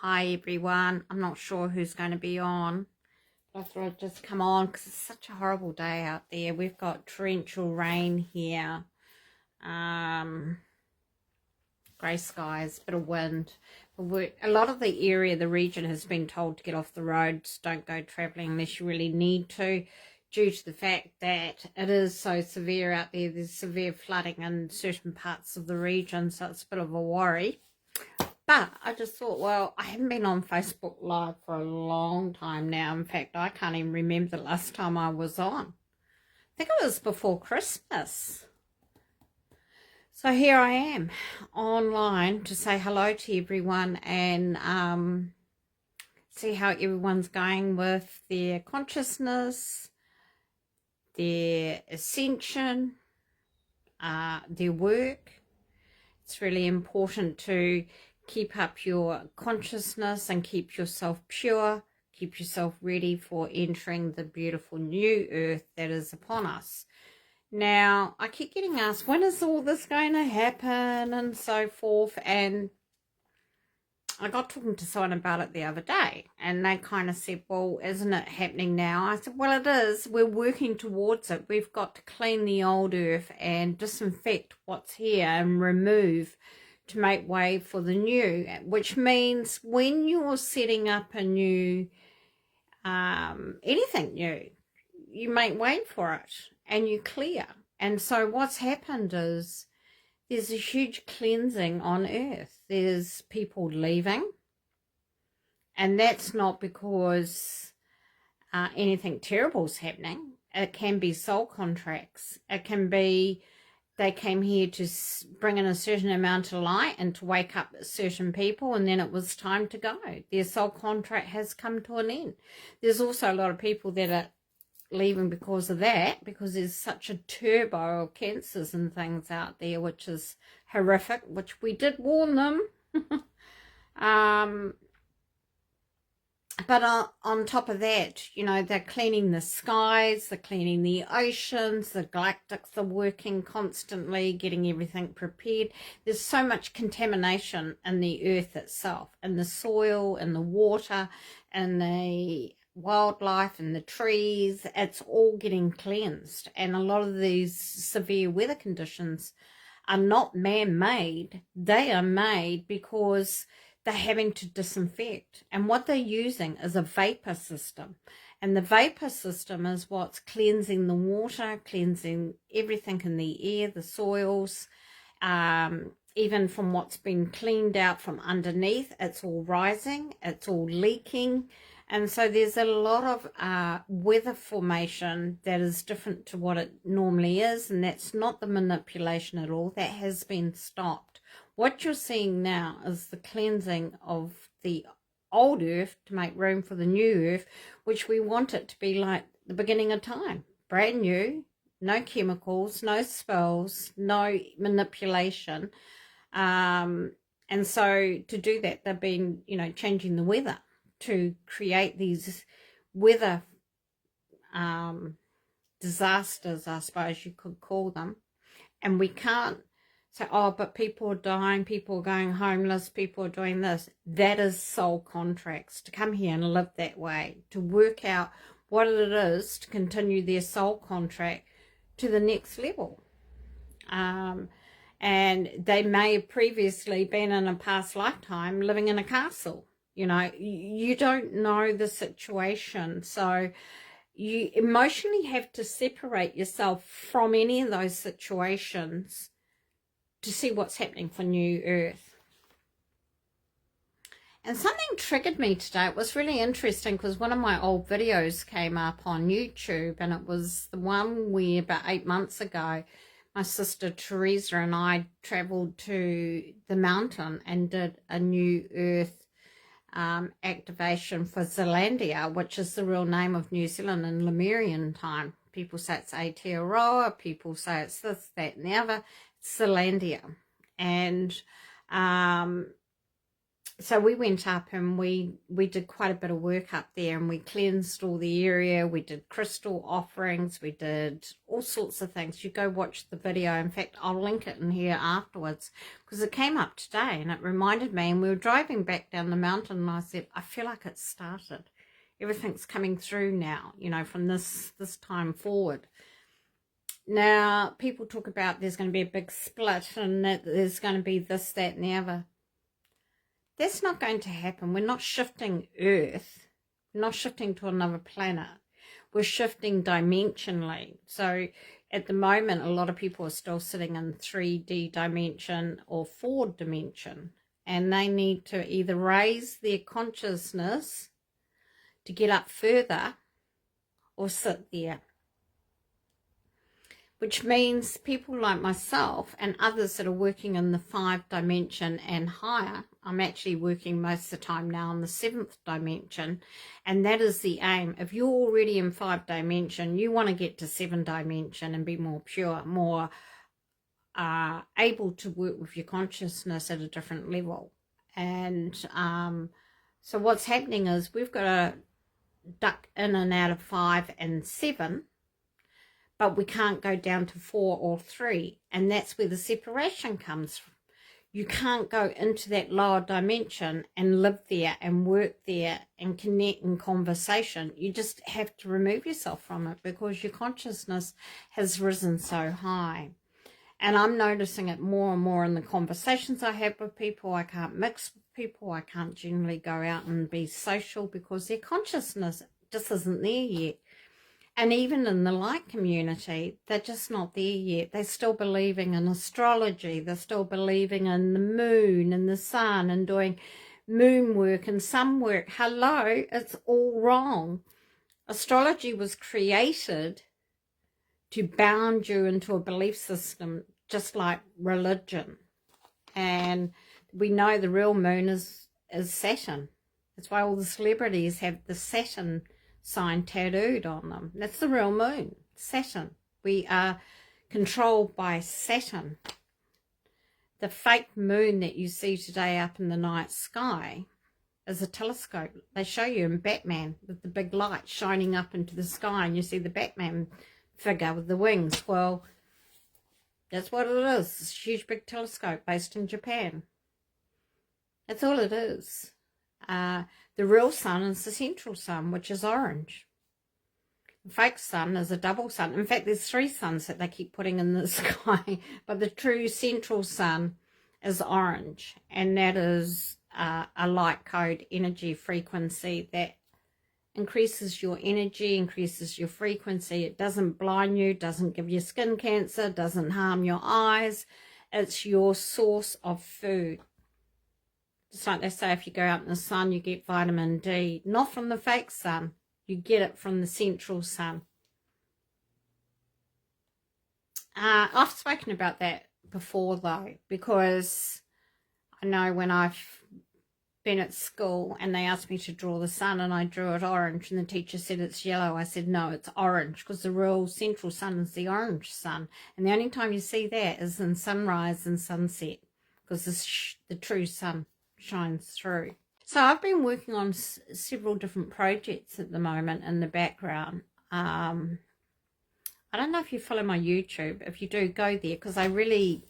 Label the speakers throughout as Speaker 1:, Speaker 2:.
Speaker 1: Hi everyone. I'm not sure who's going to be on. I thought I'd just come on because it's such a horrible day out there. We've got torrential rain here. Grey skies, bit of wind. A lot of the area, the region has been told to get off the roads. Don't go travelling unless you really need to, due to the fact that it is so severe out there. There's severe flooding in certain parts of the region, so it's a bit of a worry. But I just thought, well, I haven't been on Facebook Live for a long time now. In fact, I can't even remember the last time I was on. I think it was before Christmas. So here I am online to say hello to everyone and see how everyone's going with their consciousness, their ascension, their work. It's really important to keep up your consciousness and keep yourself pure, keep yourself ready for entering the beautiful new earth that is upon us. Now, I keep getting asked, when is all this going to happen and so forth, and I got talking to someone about it the other day, and they kind of said, well, isn't it happening now? I said, well, it is. We're working towards it. We've got to clean the old earth and disinfect what's here and remove to make way for the new, which means when you're setting up a new, anything new, you make way for it and you clear. And so what's happened is there's a huge cleansing on earth. There's people leaving, and that's not because anything terrible is happening. It can be soul contracts. It can be they came here to bring in a certain amount of light and to wake up certain people, and then it was time to go. Their soul contract has come to an end. There's also a lot of people that are leaving because of that, because there's such a turbo of cancers and things out there, which is horrific, which we did warn them. But on top of that, you know, they're cleaning the skies, they're cleaning the oceans, the galactics are working constantly, getting everything prepared. There's so much contamination in the earth itself, and the soil, and the water, and the wildlife, and the trees. It's all getting cleansed. And a lot of these severe weather conditions are not man-made. They are made because they're having to disinfect, and what they're using is a vapor system, and the vapor system is what's cleansing the water, cleansing everything in the air, the soils, even from what's been cleaned out from underneath. It's all rising, it's all leaking, and so there's a lot of weather formation that is different to what it normally is, and that's not the manipulation at all. That has been stopped. What you're seeing now is the cleansing of the old earth to make room for the new earth, which we want it to be like the beginning of time. Brand new, no chemicals, no spells, no manipulation. And so to do that, they've been, you know, changing the weather to create these weather disasters, I suppose you could call them. And we can't say, oh, but people are dying, people are going homeless, people are doing this. That is soul contracts, to come here and live that way, to work out what it is to continue their soul contract to the next level. And they may have previously been in a past lifetime living in a castle. You know, you don't know the situation. So you emotionally have to separate yourself from any of those situations to see what's happening for new earth. And something triggered me today. It was really interesting because one of my old videos came up on YouTube, and it was the one where about 8 months ago my sister Teresa and I travelled to the mountain and did a new earth activation for Zealandia, which is the real name of New Zealand in Lemurian time. People say it's Aotearoa, people say it's this, that and the other. Zealandia. And so we went up and we did quite a bit of work up there, and we cleansed all the area. We did crystal offerings, we did all sorts of things. You go watch the video. In fact, I'll link it in here afterwards because it came up today and it reminded me, and we were driving back down the mountain and I said, I feel like it started. Everything's coming through now, you know, from this time forward. Now, people talk about there's going to be a big split and that there's going to be this, that, and the other. That's not going to happen. We're not shifting Earth. We're not shifting to another planet. We're shifting dimensionally. So at the moment, a lot of people are still sitting in 3D dimension or 4 dimension. And they need to either raise their consciousness to get up further or sit there. Which means people like myself and others that are working in the 5 dimension and higher, I'm actually working most of the time now in the 7th dimension, and that is the aim. If you're already in 5 dimension, you want to get to 7 dimension and be more pure, more able to work with your consciousness at a different level. And so what's happening is we've got to duck in and out of 5 and 7, but we can't go down to 4 or 3, and that's where the separation comes from. You can't go into that lower dimension and live there and work there and connect in conversation. You just have to remove yourself from it because your consciousness has risen so high. And I'm noticing it more and more in the conversations I have with people. I can't mix with people. I can't generally go out and be social because their consciousness just isn't there yet. And even in the light community, they're just not there yet. They're still believing in astrology. They're still believing in the moon and the sun and doing moon work and sun work. Hello, it's all wrong. Astrology was created to bound you into a belief system, just like religion. And we know the real moon is Saturn. That's why all the celebrities have the Saturn sign tattooed on them. That's the real moon, Saturn. We are controlled by Saturn. The fake moon that you see today up in the night sky is a telescope. They show you in Batman with the big light shining up into the sky, and you see the Batman figure with the wings. Well, that's what it is. It's a huge big telescope based in Japan. That's all it is. The real sun is the central sun, which is orange. The fake sun is a double sun. In fact, there's 3 suns that they keep putting in the sky, but the true central sun is orange, and that is a light code energy frequency that increases your energy, increases your frequency. It doesn't blind you, doesn't give you skin cancer, doesn't harm your eyes. It's your source of food. Just like they say, if you go out in the sun, you get vitamin D. Not from the fake sun. You get it from the central sun. I've spoken about that before, though, because I know when I've been at school and they asked me to draw the sun and I drew it orange and the teacher said it's yellow, I said, no, it's orange, because the real central sun is the orange sun. And the only time you see that is in sunrise and sunset, because the true sun shines through. So I've been working on several different projects at the moment in the background. I don't know if you follow my YouTube. If you do, go there, because I really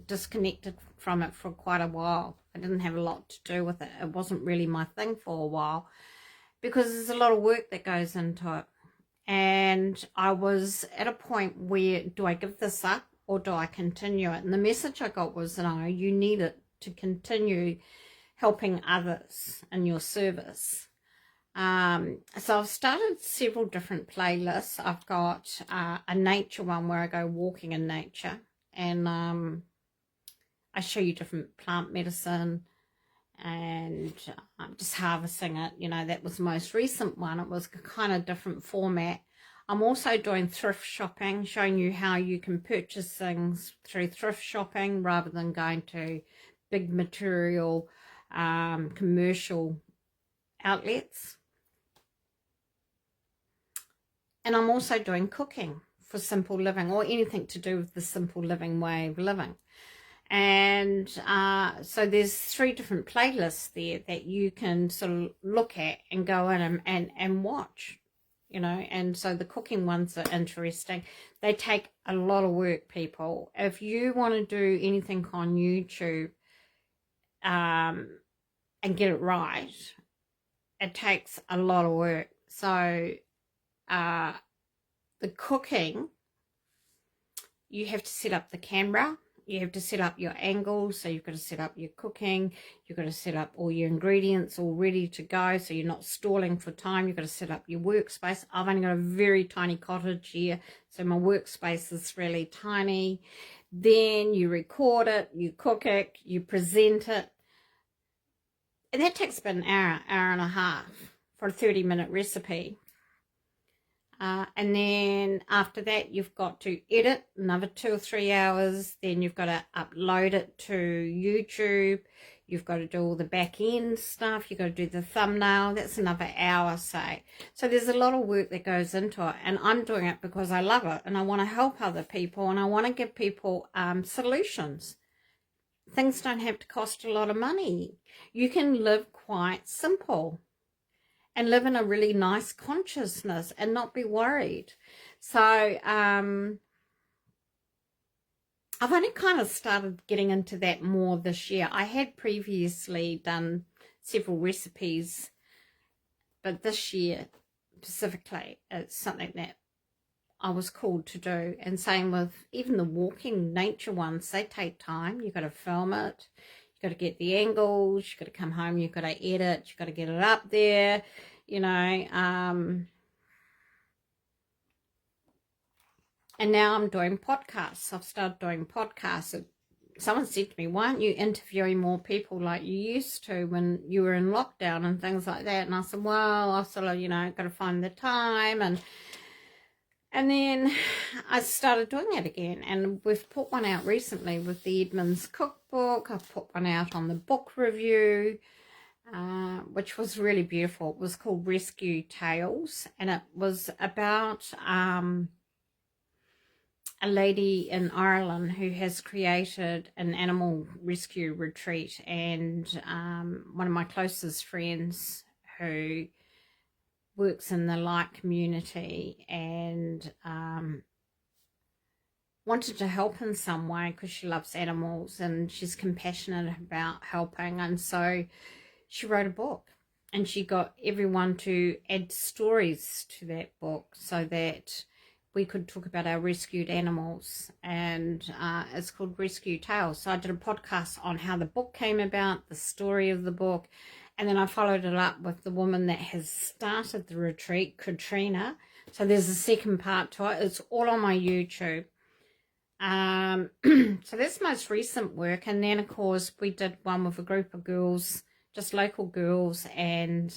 Speaker 1: disconnected from it for quite a while. I didn't have a lot to do with it. It wasn't really my thing for a while because there's a lot of work that goes into it. And I was at a point where, do I give this up or do I continue it? And the message I got was, no, you need it to continue helping others in your service. So I've started several different playlists. I've got a nature one where I go walking in nature, and I show you different plant medicine and just harvesting it. You know, that was the most recent one. It was a kind of different format. I'm also doing thrift shopping, showing you how you can purchase things through thrift shopping rather than going to big material commercial outlets. And I'm also doing cooking for simple living, or anything to do with the simple living way of living. And so there's 3 different playlists there that you can sort of look at and go in and watch. you know, and so the cooking ones are interesting. They take a lot of work, people. If you want to do anything on YouTube and get it right, it takes a lot of work. So the cooking, you have to set up the camera, you have to set up your angles, so you've got to set up your cooking, you've got to set up all your ingredients all ready to go so you're not stalling for time. You've got to set up your workspace. I've only got a very tiny cottage here, so my workspace is really tiny. Then you record it, you cook it, you present it, and that takes about an hour, hour and a half for a 30-minute recipe. And then after that, you've got to edit another 2 or 3 hours. Then you've got to upload it to YouTube. You've got to do all the back end stuff. You've got to do the thumbnail. That's another hour, say. So there's a lot of work that goes into it. And I'm doing it because I love it. And I want to help other people. And I want to give people solutions. Things don't have to cost a lot of money. You can live quite simple and live in a really nice consciousness and not be worried. So I've only kind of started getting into that more this year. I had previously done several recipes, but this year specifically, it's something that I was called to do. And same with even the walking nature ones, they take time. You've got to film it. You've got to get the angles. You've got to come home. You've got to edit. You've got to get it up there. You know, and now I'm doing podcasts. I've started doing podcasts. Someone said to me, why aren't you interviewing more people like you used to when you were in lockdown and things like that? And I said, well, I sort of, you know, got to find the time. And then I started doing it again. And we've put one out recently with the Edmonds cookbook. I've put one out on the book review, which was really beautiful. It was called Rescue Tales, and it was about a lady in Ireland who has created an animal rescue retreat, and one of my closest friends who works in the light community and wanted to help in some way because she loves animals and she's compassionate about helping, and so she wrote a book, and she got everyone to add stories to that book so that we could talk about our rescued animals. And it's called Rescue Tales. So I did a podcast on how the book came about, the story of the book, and then I followed it up with the woman that has started the retreat, Katrina. So there's a second part to it. It's all on my YouTube. So that's most recent work. And then, of course, we did one with a group of girls, just local girls, and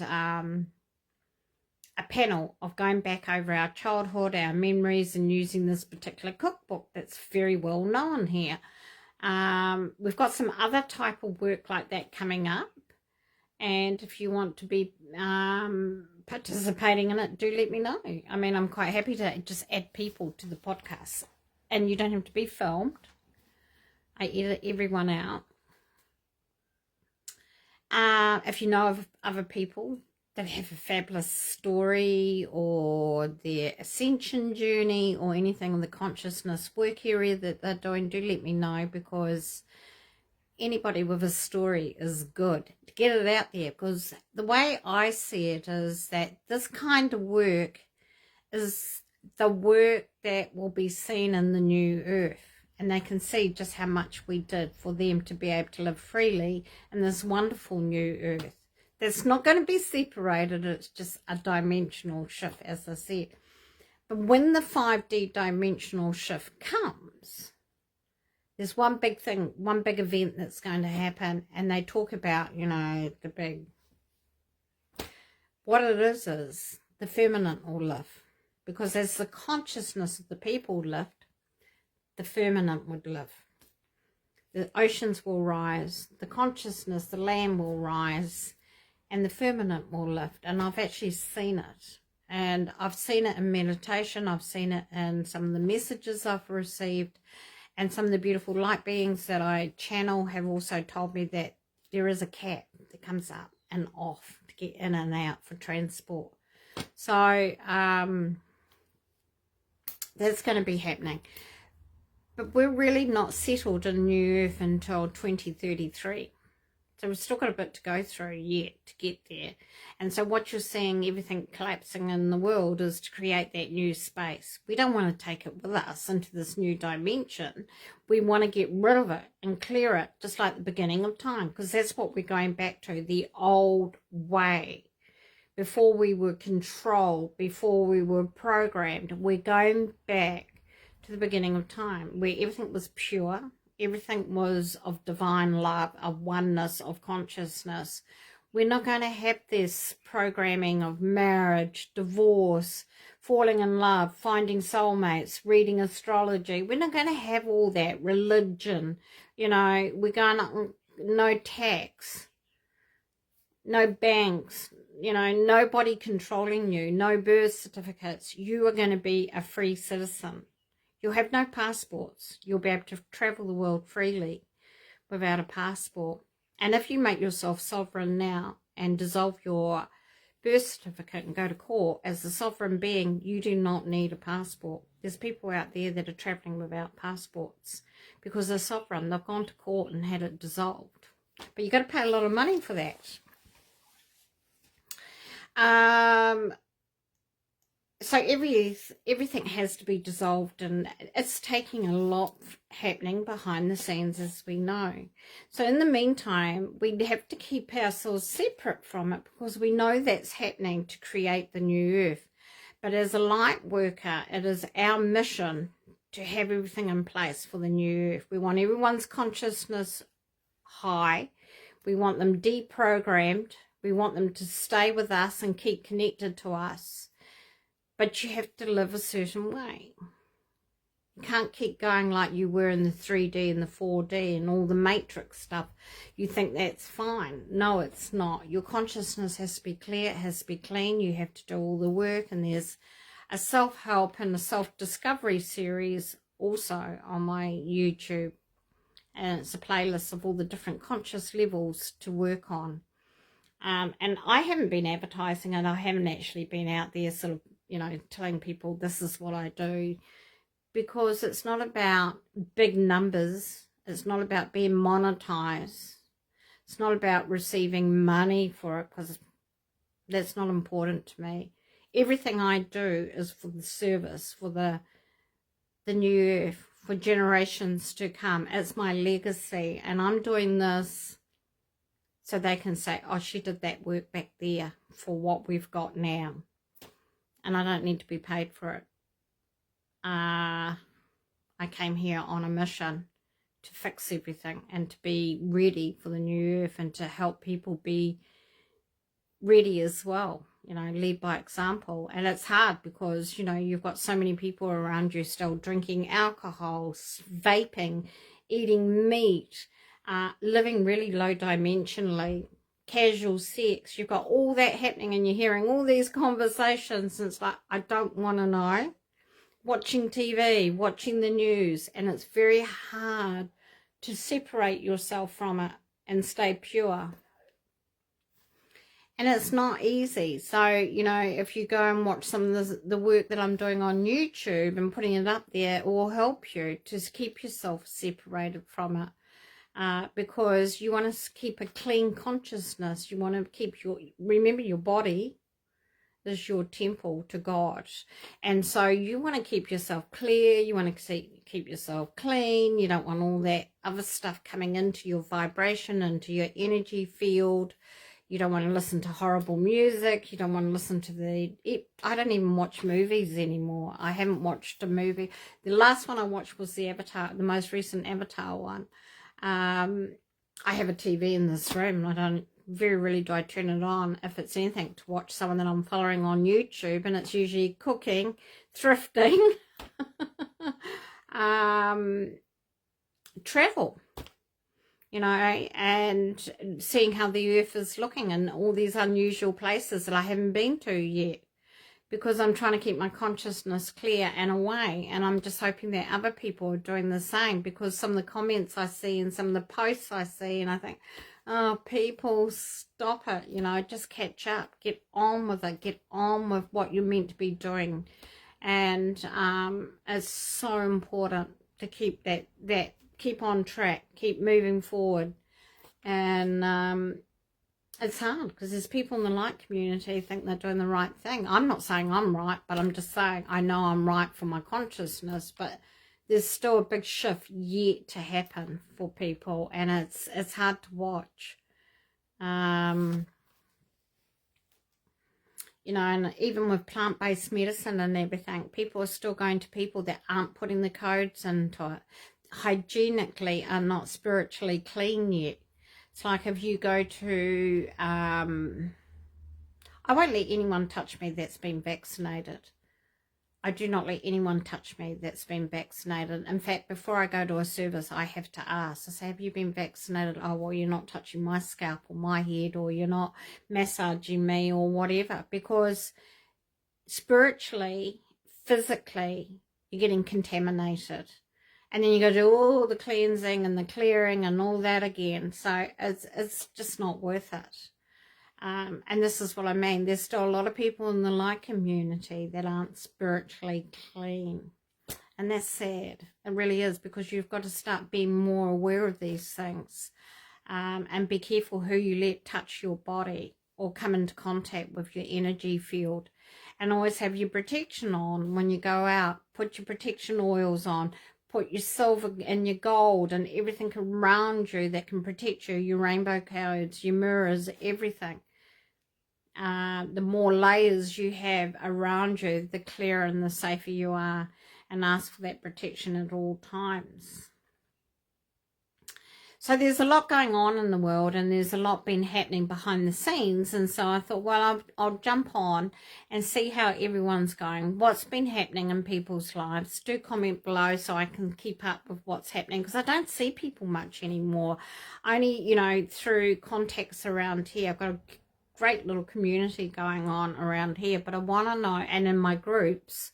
Speaker 1: a panel of going back over our childhood, our memories, and using this particular cookbook that's very well known here. We've got some other type of work like that coming up, and if you want to be participating in it, do let me know. I mean, I'm quite happy to just add people to the podcast, and you don't have to be filmed. I edit everyone out. If you know of other people that have a fabulous story or their ascension journey or anything in the consciousness work area that they're doing, do let me know, because anybody with a story is good to get it out there. Because the way I see it is that this kind of work is the work that will be seen in the new earth. And they can see just how much we did for them to be able to live freely in this wonderful new earth. That's not going to be separated. It's just a dimensional shift, as I said. But when the 5D dimensional shift comes, there's one big thing, one big event that's going to happen. And they talk about, you know, the big... What it is the firmament will lift. Because as the consciousness of the people lift, the firmament would live. The oceans will rise, the consciousness, the land will rise, and the firmament will lift. And I've actually seen it. And I've seen it in meditation. I've seen it in some of the messages I've received. And some of the beautiful light beings that I channel have also told me that there is a cap that comes up and off to get in and out for transport. So that's going to be happening. But we're really not settled in New Earth until 2033. So we've still got a bit to go through yet to get there. And so what you're seeing, everything collapsing in the world, is to create that new space. We don't want to take it with us into this new dimension. We want to get rid of it and clear it, just like the beginning of time, because that's what we're going back to, the old way. Before we were controlled, before we were programmed, we're going back to the beginning of time, where everything was pure. Everything was of divine love, of oneness, of consciousness. We're not going to have this programming of marriage, divorce, falling in love, finding soulmates, reading astrology. We're not going to have all that religion. You know, we're going to, no tax, no banks, you know, nobody controlling you, no birth certificates. You are going to be a free citizen. You'll have no passports. You'll be able to travel the world freely without a passport. And if you make yourself sovereign now and dissolve your birth certificate and go to court as a sovereign being, you do not need a passport. There's people out there that are traveling without passports because they're sovereign. They've gone to court and had it dissolved. But you've got to pay a lot of money for that. So everything has to be dissolved, and it's taking a lot happening behind the scenes, as we know. So in the meantime, we have to keep ourselves separate from it, because we know that's happening to create the new earth. But as a light worker, it is our mission to have everything in place for the new earth. We want everyone's consciousness high. We want them deprogrammed. We want them to stay with us and keep connected to us. But you have to live a certain way. You can't keep going like you were in the 3D and the 4D and all the matrix stuff. You think that's fine. No, it's not. Your consciousness has to be clear. It has to be clean. You have to do all the work. And there's a self-help and a self-discovery series also on my YouTube. And it's a playlist of all the different conscious levels to work on. And I haven't been advertising it. I haven't actually been out there sort of, you know, telling people this is what I do, because it's not about big numbers. It's not about being monetized. It's not about receiving money for it, because that's not important to me. Everything I do is for the service, for the new earth, for generations to come. It's my legacy, and I'm doing this so they can say, oh, she did that work back there for what we've got now. And I don't need to be paid for it. I came here on a mission to fix everything and to be ready for the new earth, and to help people be ready as well, you know, lead by example. And it's hard because, you know, you've got so many people around you still drinking alcohol, vaping, eating meat, living really low dimensionally, casual sex. You've got all that happening, and you're hearing all these conversations, and it's like, I don't want to know. Watching TV, watching the news, and it's very hard to separate yourself from it and stay pure. And it's not easy. So, you know, if you go and watch some of the work that I'm doing on YouTube and putting it up there, it will help you to keep yourself separated from it. Because you want to keep a clean consciousness. You want to keep remember your body is your temple to God. And so you want to keep yourself clear. You want to keep yourself clean. You don't want all that other stuff coming into your vibration, into your energy field. You don't want to listen to horrible music. You don't want to listen to I don't even watch movies anymore. I haven't watched a movie. The last one I watched was the most recent Avatar one. I have a TV in this room, and I don't very rarely do I turn it on if it's anything to watch someone that I'm following on YouTube, and it's usually cooking, thrifting, travel, you know, and seeing how the earth is looking in all these unusual places that I haven't been to yet, because I'm trying to keep my consciousness clear and away. And I'm just hoping that other people are doing the same, because some of the comments I see and some of the posts I see, and I think, Oh, people, stop it. You know, just catch up. Get on with it. Get on with what you're meant to be doing. And it's so important to keep that keep on track, keep moving forward. And it's hard because there's people in the light community who think they're doing the right thing. I'm not saying I'm right, but I'm just saying I know I'm right for my consciousness, but there's still a big shift yet to happen for people, and it's hard to watch. You know, and even with plant-based medicine and everything, people are still going to people that aren't putting the codes into it. Hygienically are not spiritually clean yet. It's like if you go to, I won't let anyone touch me that's been vaccinated. I do not let anyone touch me that's been vaccinated. In fact, before I go to a service, I have to ask. I say, have you been vaccinated? Oh, well, you're not touching my scalp or my head, or you're not massaging me or whatever. Because spiritually, physically, you're getting contaminated. And then you go do all the cleansing and the clearing and all that again. So it's just not worth it. And this is what I mean. There's still a lot of people in the light community that aren't spiritually clean. And that's sad. It really is, because you've got to start being more aware of these things. And be careful who you let touch your body or come into contact with your energy field. And always have your protection on when you go out. Put your protection oils on. Put your silver and your gold and everything around you that can protect you. Your rainbow codes, your mirrors, everything. The more layers you have around you, the clearer and the safer you are, and ask for that protection at all times. So there's a lot going on in the world, and there's a lot been happening behind the scenes, and so I thought, well, I'll jump on and see how everyone's going, what's been happening in people's lives. Do comment below so I can keep up with what's happening, because I don't see people much anymore. Only, you know, through contacts around here. I've got a great little community going on around here, but I want to know, and in my groups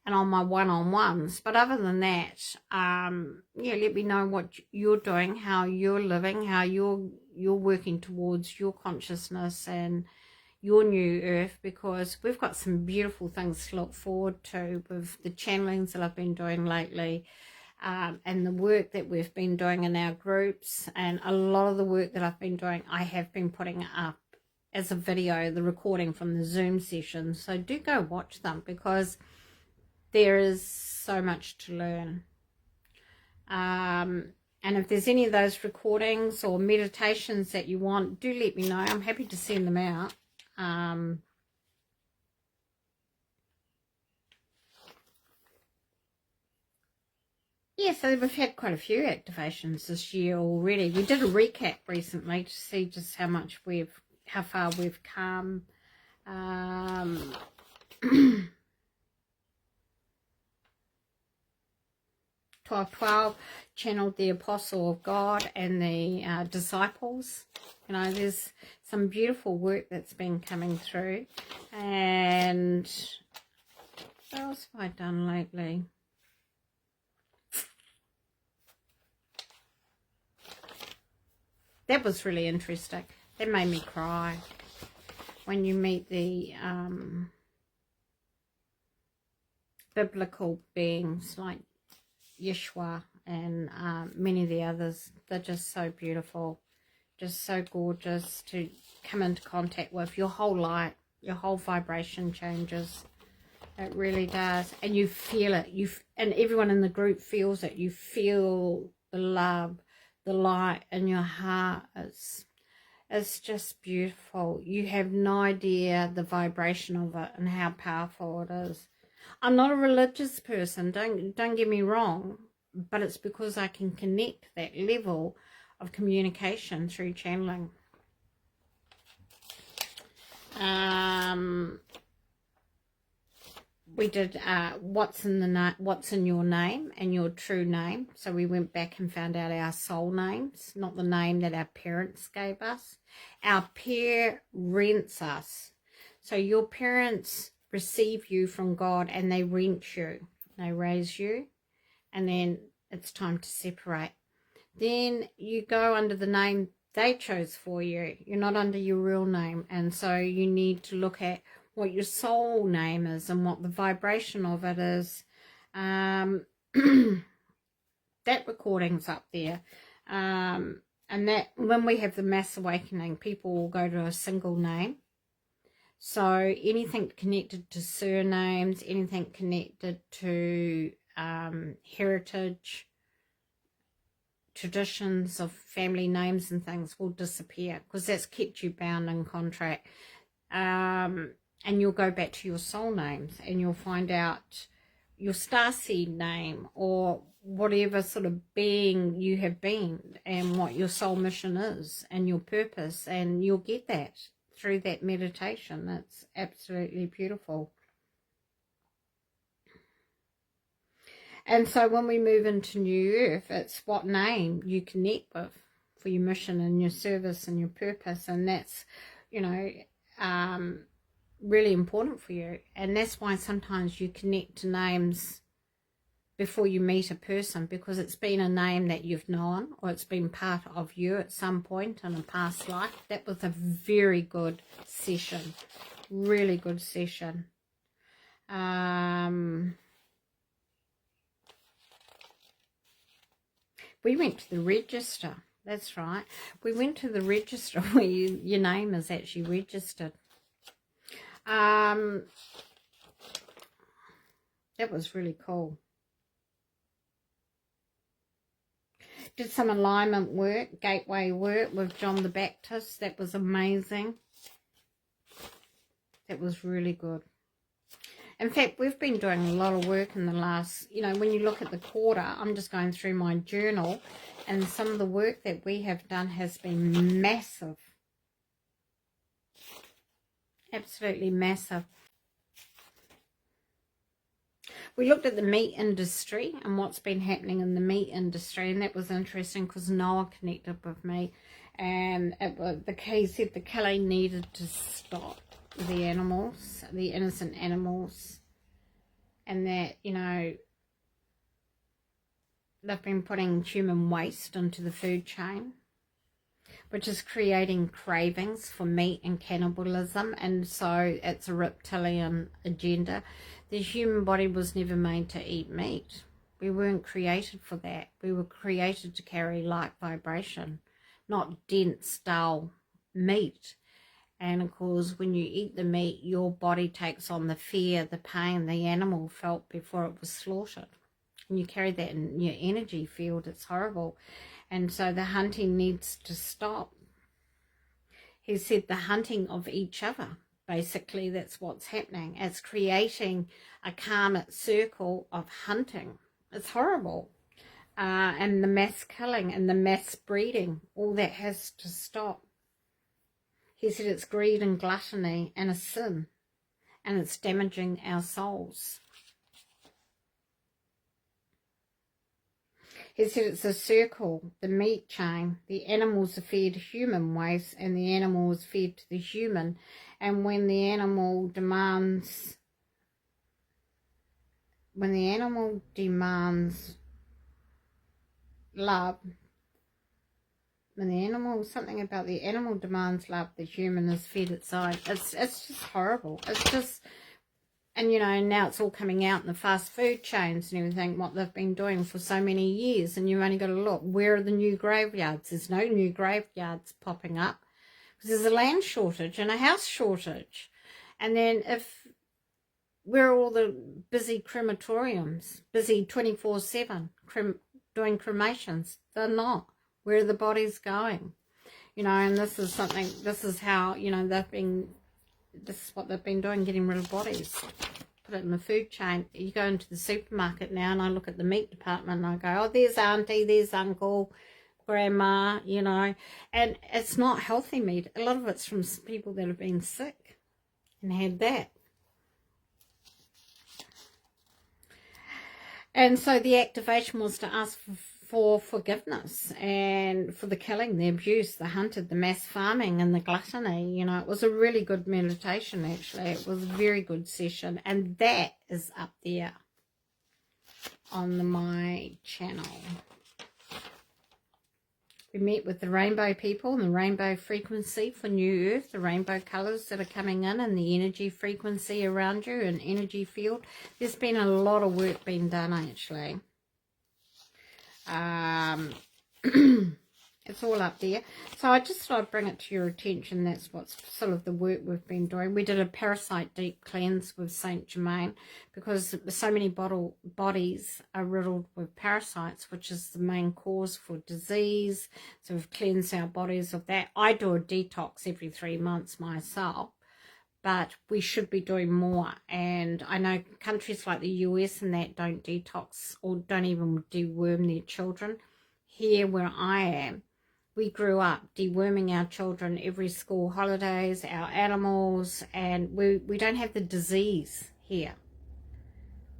Speaker 1: and on my one-on-ones. But other than that, yeah, let me know what you're doing, how you're living, how you're working towards your consciousness and your new earth, because we've got some beautiful things to look forward to with the channelings that I've been doing lately. And the work that we've been doing in our groups, and a lot of the work that I've been doing, I have been putting up as a video, the recording from the Zoom session. So do go watch them, because there is so much to learn. And if there's any of those recordings or meditations that you want, do let me know. I'm happy to send them out. Yeah, so we've had quite a few activations this year already. We did a recap recently to see just how far we've come. 12:12 channeled the Apostle of God and the disciples. You know, there's some beautiful work that's been coming through. And what else have I done lately? That was really interesting. That made me cry. When you meet the biblical beings like Yeshua and many of the others, they're just so beautiful, just so gorgeous to come into contact with. Your whole light, your whole vibration changes. It really does. And you feel it. And everyone in the group feels it. You feel the love, the light in your heart. It's just beautiful. You have no idea the vibration of it and how powerful it is. I'm not a religious person, don't get me wrong, but it's because I can connect that level of communication through channeling. We did what's in your name and your true name. So we went back and found out our soul names, not the name that our parents gave us. Our parents us. So your parents receive you from God and they rent you. They raise you, and then it's time to separate. Then you go under the name they chose for you. You're not under your real name. And so you need to look at what your soul name is and what the vibration of it is. That recording's up there. And that when we have the mass awakening, people will go to a single name. So anything connected to surnames, anything connected to heritage, traditions of family names and things will disappear, because that's kept you bound in contract. And you'll go back to your soul names, and you'll find out your starseed name, or whatever sort of being you have been, and what your soul mission is and your purpose, and you'll get that through that meditation. It's absolutely beautiful. And so when we move into New Earth, it's what name you connect with for your mission and your service and your purpose. And that's, you know, really important for you. And that's why sometimes you connect to names before you meet a person, because it's been a name that you've known, or it's been part of you at some point in a past life. That was a very good session. Really good session. We went to the register. That's right. We went to the register where your name is actually registered. That was really cool. Did some alignment work, gateway work with John the Baptist. That was amazing. That was really good. In fact, we've been doing a lot of work in the last, you know, when you look at the quarter, I'm just going through my journal, and some of the work that we have done has been massive. Absolutely massive. We looked at the meat industry and what's been happening in the meat industry, and that was interesting because Noah connected with me, and he said the killing needed to stop. The animals, the innocent animals, and that, you know, they've been putting human waste into the food chain, which is creating cravings for meat and cannibalism. And so it's a reptilian agenda. The human body was never made to eat meat. We weren't created for that. We were created to carry light vibration, not dense, dull meat. And of course, when you eat the meat, your body takes on the fear, the pain the animal felt before it was slaughtered. And you carry that in your energy field. It's horrible. And so the hunting needs to stop. He said the hunting of each other. Basically, that's what's happening. It's creating a karmic circle of hunting. It's horrible. And the mass killing and the mass breeding, all that has to stop. He said it's greed and gluttony and a sin, and it's damaging our souls. He said it's a circle, the meat chain. The animals are fed human waste, and the animal is fed to the human. And when the animal demands love, when the animal, something about the animal demands love, the human is fed its own. It's just horrible. It's just, and you know, now it's all coming out in the fast food chains and everything, what they've been doing for so many years. And you've only got to look, where are the new graveyards? There's no new graveyards popping up, because there's a land shortage and a house shortage. And then where are all the busy crematoriums, busy 24/7 doing cremations? They're not. Where are the bodies going? You know, and this is how, you know, this is what they've been doing, getting rid of bodies. Put it in the food chain. You go into the supermarket now, and I look at the meat department, and I go, oh, there's auntie, there's uncle, grandma, you know. And it's not healthy meat. A lot of it's from people that have been sick and had that. And so the activation was to ask for forgiveness and for the killing, the abuse, the hunted, the mass farming, and the gluttony. You know, it was a really good meditation, actually. It was a very good session, and that is up there on my channel. We met with the rainbow people and the rainbow frequency for New Earth, the rainbow colours that are coming in and the energy frequency around you and energy field. There's been a lot of work being done, actually. It's all up there. So I just thought I'd bring it to your attention. That's what's sort of the work we've been doing. We did a parasite deep cleanse with Saint Germain because so many bodies are riddled with parasites, which is the main cause for disease. So we've cleansed our bodies of that. I do a detox every 3 months myself, but we should be doing more. And I know countries like the US and that don't detox or don't even deworm their children. Here where I am, we grew up deworming our children every school holidays, our animals, and we don't have the disease here.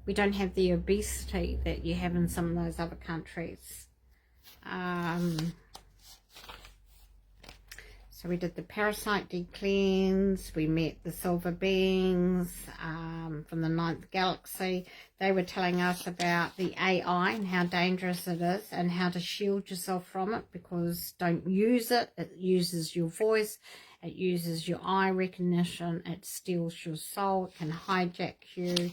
Speaker 1: We don't have the obesity that you have in some of those other countries. So we did the parasite de-cleanse, we met the silver beings from the 9th galaxy. They were telling us about the AI and how dangerous it is and how to shield yourself from it, because don't use it. It uses your voice, it uses your eye recognition, it steals your soul, it can hijack you.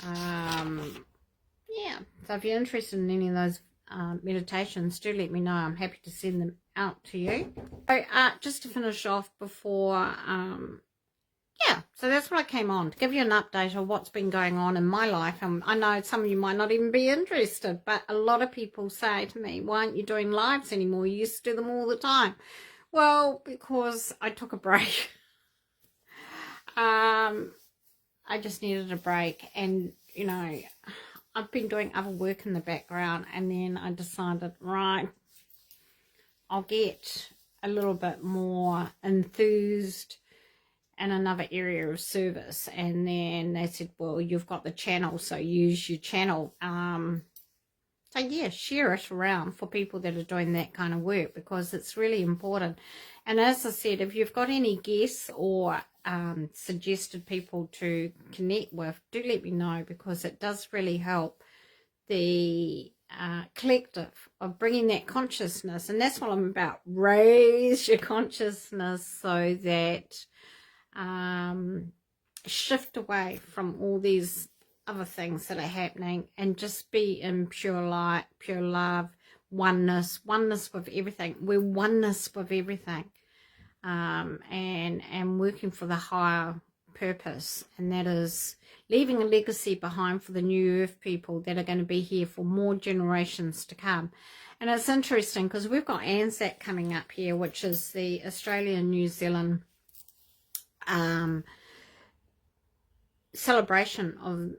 Speaker 1: Yeah, so if you're interested in any of those meditations, do let me know. I'm happy to send them out to you. So just to finish off before yeah, so that's what I came on to give you an update of what's been going on in my life. And I know some of you might not even be interested, but a lot of people say to me, why aren't you doing lives anymore? You used to do them all the time. Well, because I took a break. I just needed a break, and you know, I've been doing other work in the background, and then I decided, right, I'll get a little bit more enthused in another area of service. And then they said, well, you've got the channel, so use your channel. So yeah, share it around for people that are doing that kind of work, because it's really important. And as I said, if you've got any guests or suggested people to connect with, do let me know, because it does really help the collective of bringing that consciousness. And that's what I'm about. Raise your consciousness so that shift away from all these other things that are happening and just be in pure light, pure love, oneness with everything. We're oneness with everything, and working for the higher purpose, and that is leaving a legacy behind for the new earth people that are going to be here for more generations to come. And it's interesting because we've got Anzac coming up here, which is the Australian New Zealand celebration of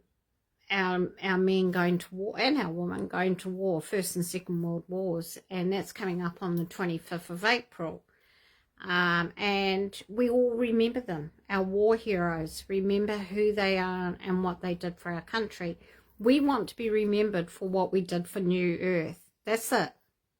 Speaker 1: our men going to war and our women going to war, First and Second World Wars, and that's coming up on the 25th of April. And we all remember them, our war heroes, remember who they are and what they did for our country. We want to be remembered for what we did for New Earth. That's it.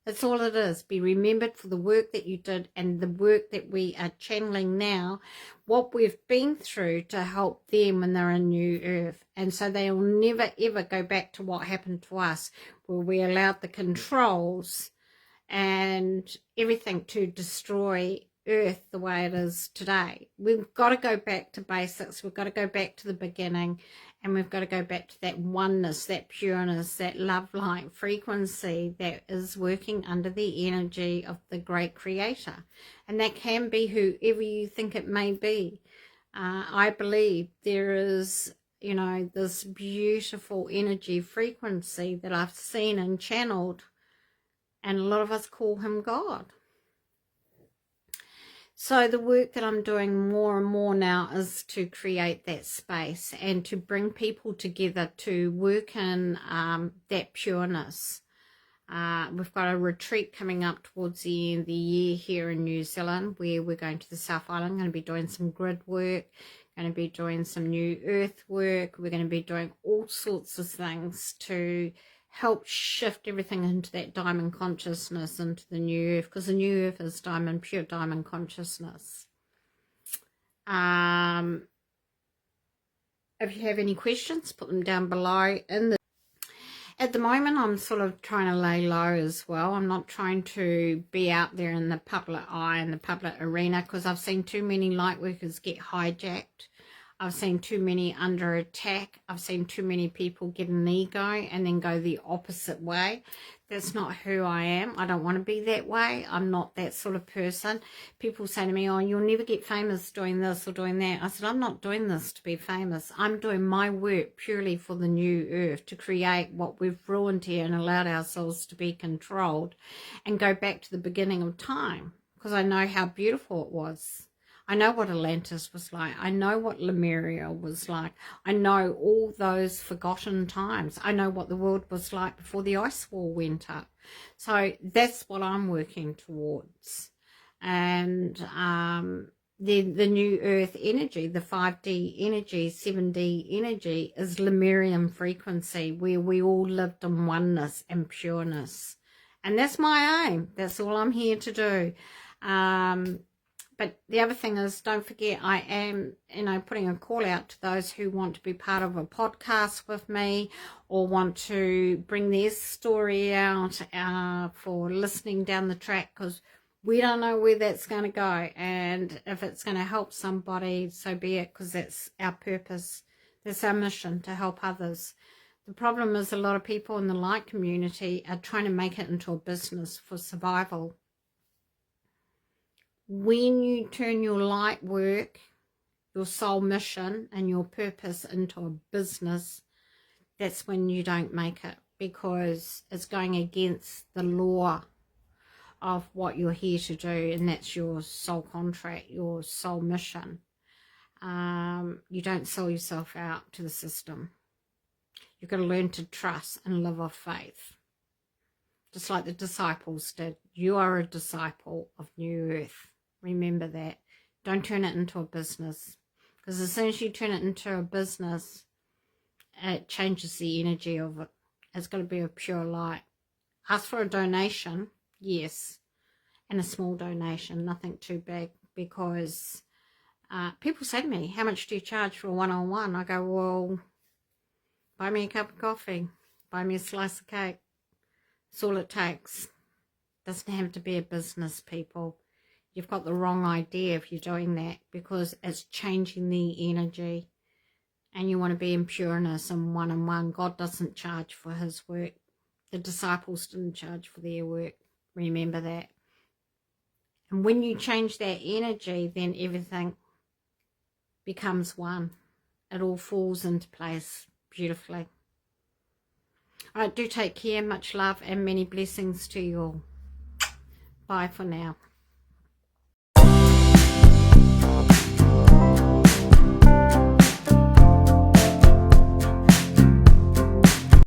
Speaker 1: That's all it is. Be remembered for the work that you did and the work that we are channeling now, what we've been through to help them when they're in New Earth. And so they'll never ever go back to what happened to us, where we allowed the controls and everything to destroy Earth the way it is today. We've got to go back to basics. We've got to go back to the beginning, and we've got to go back to that oneness, that pureness, that love light frequency that is working under the energy of the great creator. And that can be whoever you think it may be. I believe there is, you know, this beautiful energy frequency that I've seen and channeled, and a lot of us call him God. So the work that I'm doing more and more now is to create that space and to bring people together to work in that pureness. We've got a retreat coming up towards the end of the year here in New Zealand, where we're going to the South Island. Going to be doing some grid work, going to be doing some new earth work. We're going to be doing all sorts of things to help shift everything into that diamond consciousness, into the new earth, because the new earth is diamond, pure diamond consciousness. If you have any questions, put them down below in the At the moment, I'm sort of trying to lay low as well. I'm not trying to be out there in the public eye and the public arena, because I've seen too many light workers get hijacked. I've seen too many under attack. I've seen too many people get an ego and then go the opposite way. That's not who I am. I don't want to be that way. I'm not that sort of person. People say to me, oh, you'll never get famous doing this or doing that. I said, I'm not doing this to be famous. I'm doing my work purely for the new earth, to create what we've ruined here and allowed ourselves to be controlled, and go back to the beginning of time, because I know how beautiful it was. I know what Atlantis was like. I know what Lemuria was like. I know all those forgotten times. I know what the world was like before the ice wall went up. So that's what I'm working towards. And the new earth energy, the 5D energy, 7D energy, is Lemurian frequency, where we all lived in oneness and pureness. And that's my aim. That's all I'm here to do. But the other thing is, don't forget, I am, putting a call out to those who want to be part of a podcast with me, or want to bring their story out for listening down the track, because we don't know where that's going to go. And if it's going to help somebody, so be it, because that's our purpose. That's our mission, to help others. The problem is, a lot of people in the light community are trying to make it into a business for survival. When you turn your light work, your soul mission and your purpose into a business, that's when you don't make it, because it's going against the law of what you're here to do, and that's your soul contract, your soul mission. You don't sell yourself out to the system. You've got to learn to trust and live off faith, just like the disciples did. You are a disciple of New Earth. Remember that. Don't turn it into a business, because as soon as you turn it into a business, it changes the energy of it. It's got to be a pure light. Ask for a donation, yes, and a small donation, nothing too big, because people say to me, how much do you charge for a one-on-one? I go, well, buy me a cup of coffee, buy me a slice of cake. That's all it takes. Doesn't have to be a business, people. You've got the wrong idea if you're doing that, because it's changing the energy, and you want to be in pureness and one-on-one. God doesn't charge for his work. The disciples didn't charge for their work. Remember that. And when you change that energy, then everything becomes one. It all falls into place beautifully. All right, do take care. Much love and many blessings to you all. Bye for now.